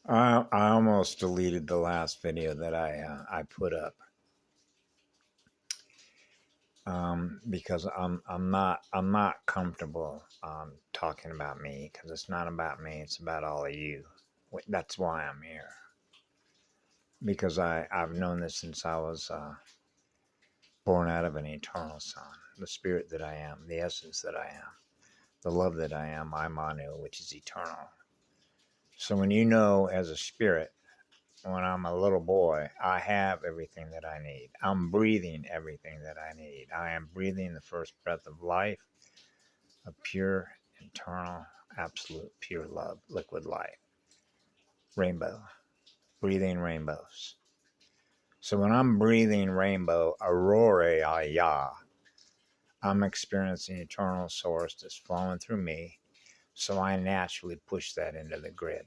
I almost deleted the last video that I put up because I'm not comfortable talking about me because it's not about me. It's about all of you. That's why I'm here, because I've known this since I was born out of an eternal Son, the Spirit that I am, the essence that I am, the love that I am, my Manu, which is eternal. So when you know as a spirit, when I'm a little boy, I have everything that I need. I'm breathing everything that I need. I am breathing the first breath of life, of pure, eternal, absolute, pure love, liquid light, rainbow, breathing rainbows. So when I'm breathing rainbow, aurora ya, I'm experiencing eternal source that's flowing through me. So I naturally push that into the grid.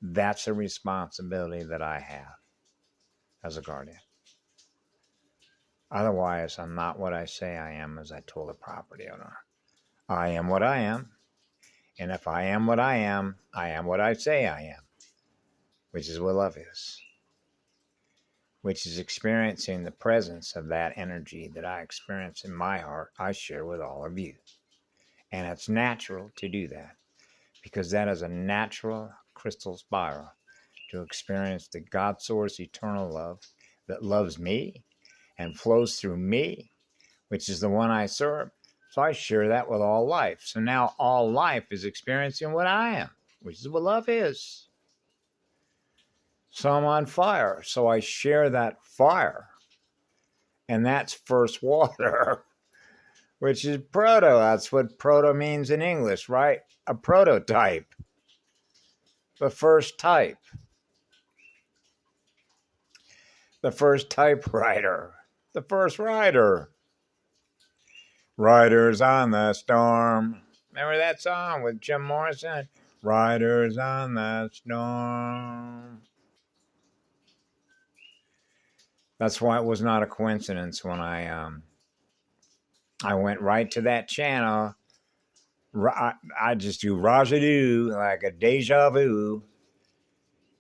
That's a responsibility that I have as a guardian. Otherwise, I'm not what I say I am, as I told the property owner. I am what I am. And if I am what I am what I say I am, which is what love is, which is experiencing the presence of that energy that I experience in my heart, I share with all of you. And it's natural to do that because that is a natural crystal spiral to experience the God source eternal love that loves me and flows through me, which is the one I serve. So I share that with all life. So now all life is experiencing what I am, which is what love is. So I'm on fire. So I share that fire. And that's first water, which is proto. That's what proto means in English, right? A prototype. The first type. The first typewriter. The first writer. Riders on the Storm. Remember that song with Jim Morrison? Riders on the Storm. That's why it was not a coincidence when I went right to that channel. I just do Rajadu, like a deja vu,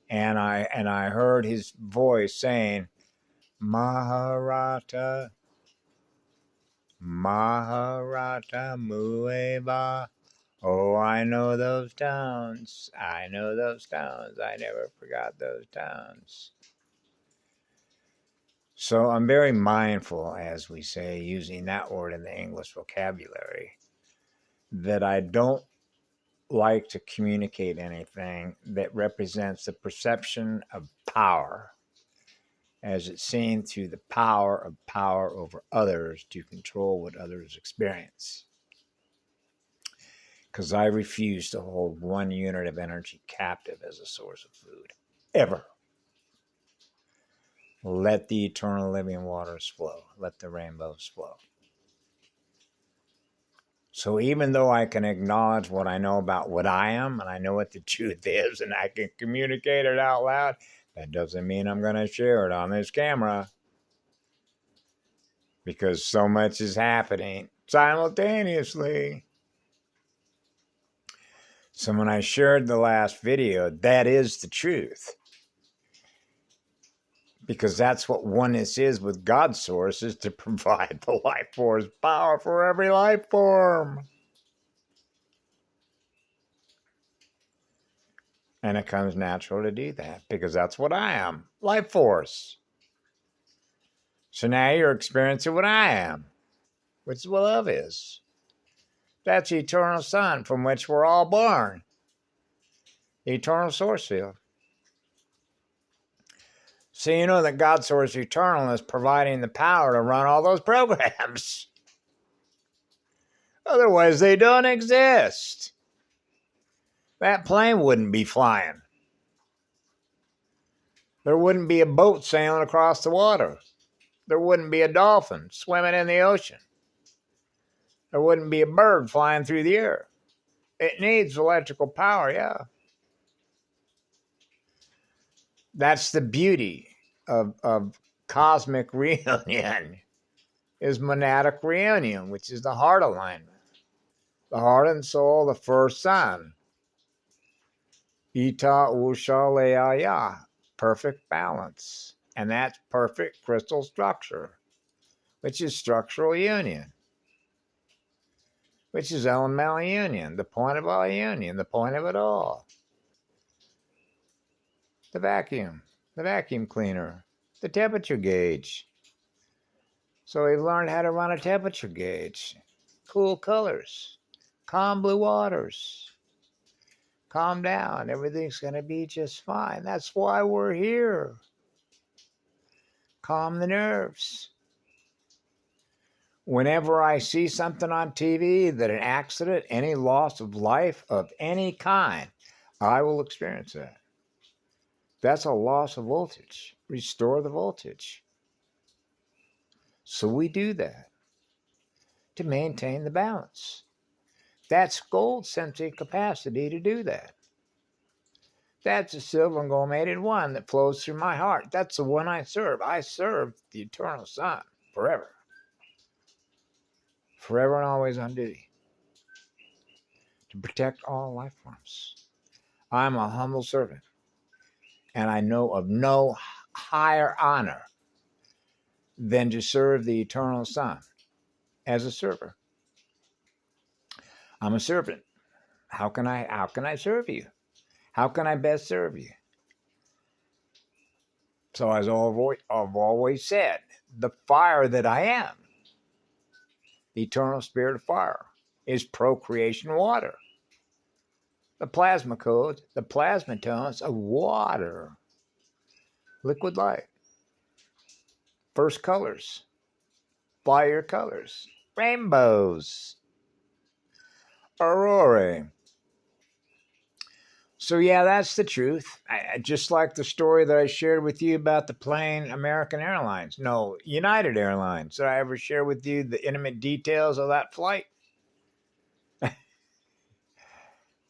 and I heard his voice saying, Maharata, Maharata Mueva. Oh, I know those towns. I know those towns. I never forgot those towns. So I'm very mindful, as we say, using that word in the English vocabulary, that I don't like to communicate anything that represents the perception of power as it's seen through the power of power over others to control what others experience. Because I refuse to hold one unit of energy captive as a source of food, ever. Let the eternal living waters flow. Let the rainbows flow. So even though I can acknowledge what I know about what I am, and I know what the truth is, and I can communicate it out loud, that doesn't mean I'm going to share it on this camera. Because so much is happening simultaneously. So when I shared the last video, that is the truth. Because that's what oneness is with God's source, is to provide the life force power for every life form. And it comes natural to do that because that's what I am, life force. So now you're experiencing what I am, which is what love is. That's the eternal sun from which we're all born. The eternal source field. So you know that God source eternal is providing the power to run all those programs. Otherwise, they don't exist. That plane wouldn't be flying. There wouldn't be a boat sailing across the water. There wouldn't be a dolphin swimming in the ocean. There wouldn't be a bird flying through the air. It needs electrical power, yeah. That's the beauty of cosmic reunion, is monadic reunion, which is the heart alignment. The heart and soul, the first sun. Ita Usha Leaya, perfect balance. And that's perfect crystal structure, which is structural union, which is elemental union, the point of all union, the point of it all. The vacuum cleaner, the temperature gauge. So we've learned how to run a temperature gauge. Cool colors, calm blue waters. Calm down. Everything's going to be just fine. That's why we're here. Calm the nerves. Whenever I see something on TV that an accident, any loss of life of any kind, I will experience that. That's a loss of voltage. Restore the voltage. So we do that to maintain the balance. That's gold sensing capacity to do that. That's a silver and gold mated one that flows through my heart. That's the one I serve. I serve the eternal Son forever. Forever and always on duty. To protect all life forms. I'm a humble servant. And I know of no higher honor than to serve the eternal Son as a server. I'm a servant. How can I serve you? How can I best serve you? So as I've always said, the fire that I am, the eternal spirit of fire, is procreation water. The plasma codes, the plasma tones of water. Liquid light. First colors. Fire colors. Rainbows. Aurora. So yeah, that's the truth. Just like the story that I shared with you about the plane American Airlines. No, United Airlines. Did I ever share with you the intimate details of that flight?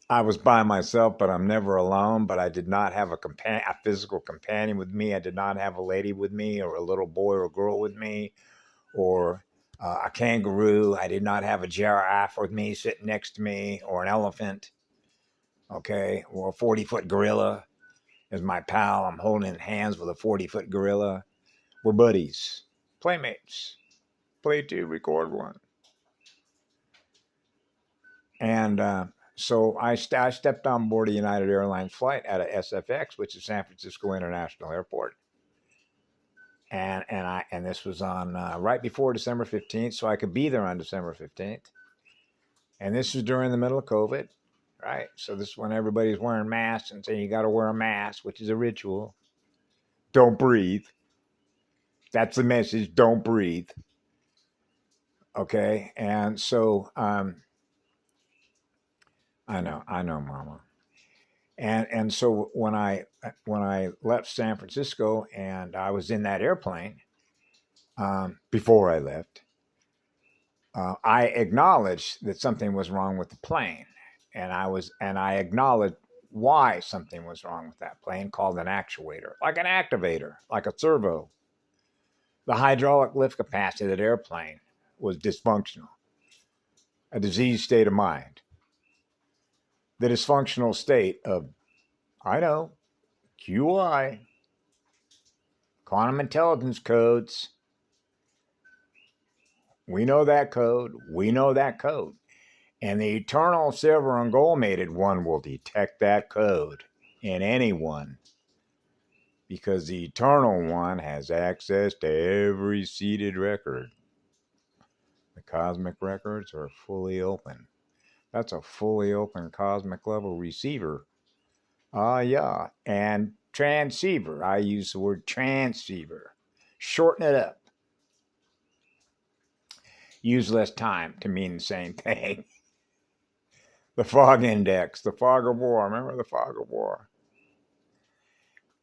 I was by myself, but I'm never alone. But I did not have a physical companion with me. I did not have a lady with me, or a little boy or girl with me, or a kangaroo. I did not have a giraffe with me sitting next to me, or an elephant. Okay, or a 40-foot gorilla is my pal. I'm holding hands with a 40-foot gorilla. We're buddies, playmates. Play two, record one. And so I stepped on board a United Airlines flight at a SFX, which is San Francisco International Airport. And this was on right before December 15th, so I could be there on December 15th. And this was during the middle of COVID. Right, so this is when everybody's wearing masks and saying you got to wear a mask, which is a ritual. Don't breathe. That's the message. Don't breathe. Okay, and so I know, Mama. And so when I left San Francisco and I was in that airplane, before I left, I acknowledged that something was wrong with the plane. And I acknowledged why something was wrong with that plane, called an actuator, like an activator, like a servo. The hydraulic lift capacity of that airplane was dysfunctional, a diseased state of mind. The dysfunctional state of, I know, QI, quantum intelligence codes. We know that code. We know that code. And the eternal silver and gold mated one will detect that code in anyone, because the eternal one has access to every seated record. The cosmic records are fully open. That's a fully open cosmic level receiver. Yeah. And transceiver. I use the word transceiver. Shorten it up. Use less time to mean the same thing. The fog index, the fog of war. Remember the fog of war?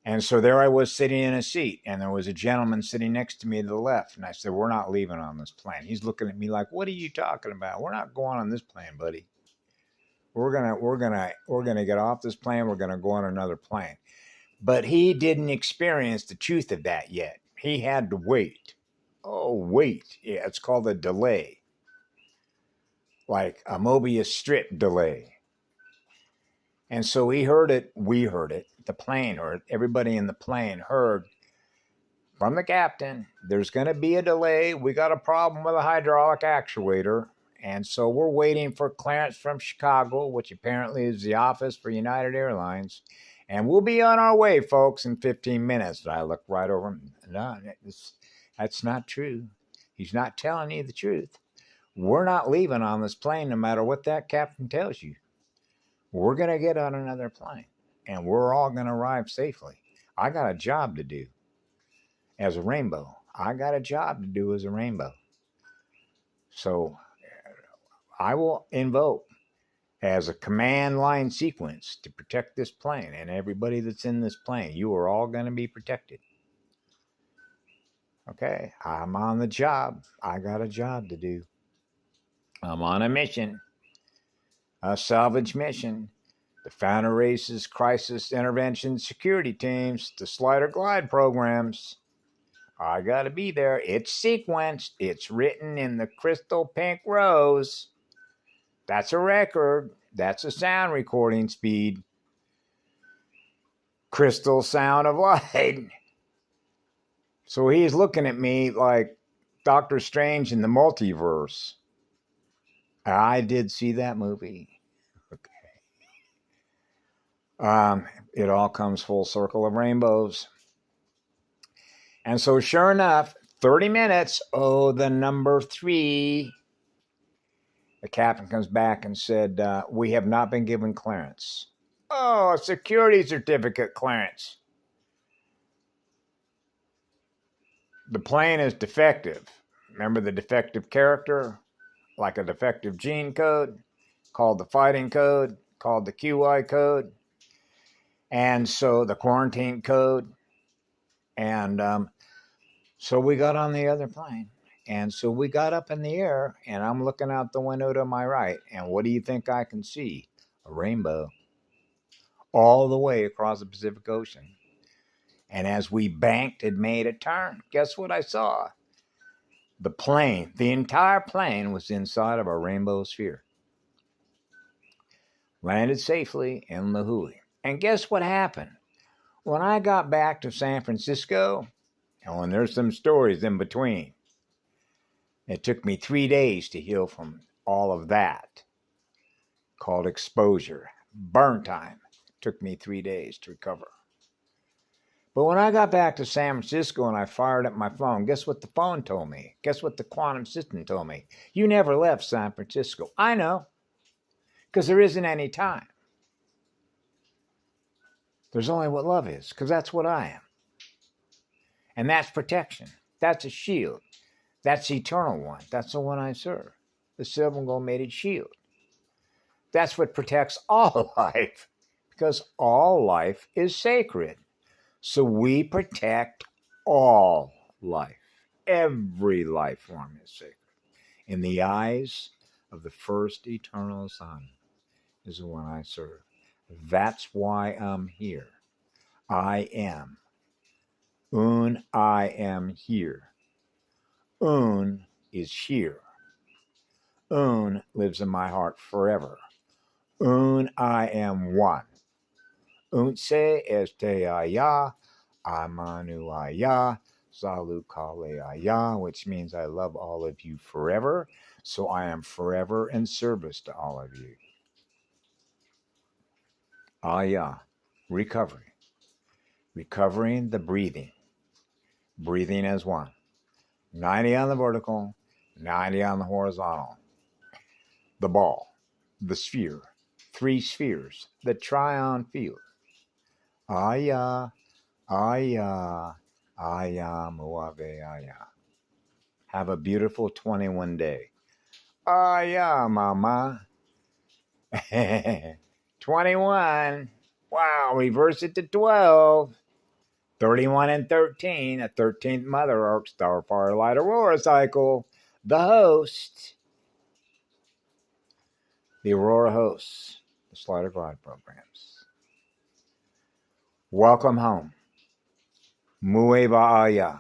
And so there I was sitting in a seat, and there was a gentleman sitting next to me to the left. And I said, we're not leaving on this plane. He's looking at me like, what are you talking about? We're not going on this plane, buddy. We're gonna get off this plane. We're gonna go on another plane. But he didn't experience the truth of that yet. He had to wait. Oh, wait. Yeah, it's called a delay. Like a Mobius strip delay. And so he heard it, we heard it, the plane heard it, everybody in the plane heard from the captain, there's going to be a delay. We got a problem with a hydraulic actuator. And so we're waiting for clearance from Chicago, which apparently is the office for United Airlines. And we'll be on our way, folks, in 15 minutes. And I look right over him. No, that's not true. He's not telling you the truth. We're not leaving on this plane no matter what that captain tells you. We're going to get on another plane. And we're all going to arrive safely. I got a job to do as a rainbow. I got a job to do as a rainbow. So I will invoke as a command line sequence to protect this plane and everybody that's in this plane. You are all going to be protected. Okay, I'm on the job. I got a job to do. I'm on a mission, a salvage mission. The founder raises crisis intervention security teams, the slider glide programs. I got to be there. It's sequenced. It's written in the crystal pink rose. That's a record. That's a sound recording speed. Crystal sound of light. So he's looking at me like Doctor Strange in the multiverse. I did see that movie. Okay. It all comes full circle of rainbows. And so sure enough, 30 minutes, the number 3, the captain comes back and said, we have not been given clearance. Oh, security certificate clearance. The plane is defective. Remember the defective character? Like a defective gene code, called the fighting code, called the QI code. And so the quarantine code. And so we got on the other plane. And so we got up in the air, and I'm looking out the window to my right. And what do you think I can see? A rainbow. All the way across the Pacific Ocean. And as we banked and made a turn, guess what I saw? The plane, the entire plane was inside of a rainbow sphere. Landed safely in La Hui. And guess what happened? When I got back to San Francisco, and there's some stories in between, it took me 3 days to heal from all of that, called exposure. Burn time. It took me 3 days to recover. But when I got back to San Francisco and I fired up my phone, guess what the phone told me? Guess what the quantum system told me? You never left San Francisco. I know, because there isn't any time. There's only what love is, because that's what I am. And that's protection. That's a shield. That's the eternal one. That's the one I serve. The silver and gold mated shield. That's what protects all life, because all life is sacred. So we protect all life. Every life form is sacred. In the eyes of the first eternal Son is the one I serve. That's why I'm here. I am. I am here. Is here. Lives in my heart forever. I am one. Se este allá, amanu allá, salu kale allá, which means I love all of you forever. So I am forever in service to all of you. Allá, recovery. Recovering the breathing. Breathing as one. 90 on the vertical, 90 on the horizontal. The ball, the sphere, 3 spheres, the trion field. Aya, aya, aya, muave, aya. Have a beautiful 21 day. Aya, mama. 21. Wow, reverse it to 12. 31 and 13, a 13th mother arc star firelight aurora cycle. The host. The aurora hosts. The slider glide programs. Welcome home. Mueva Aya.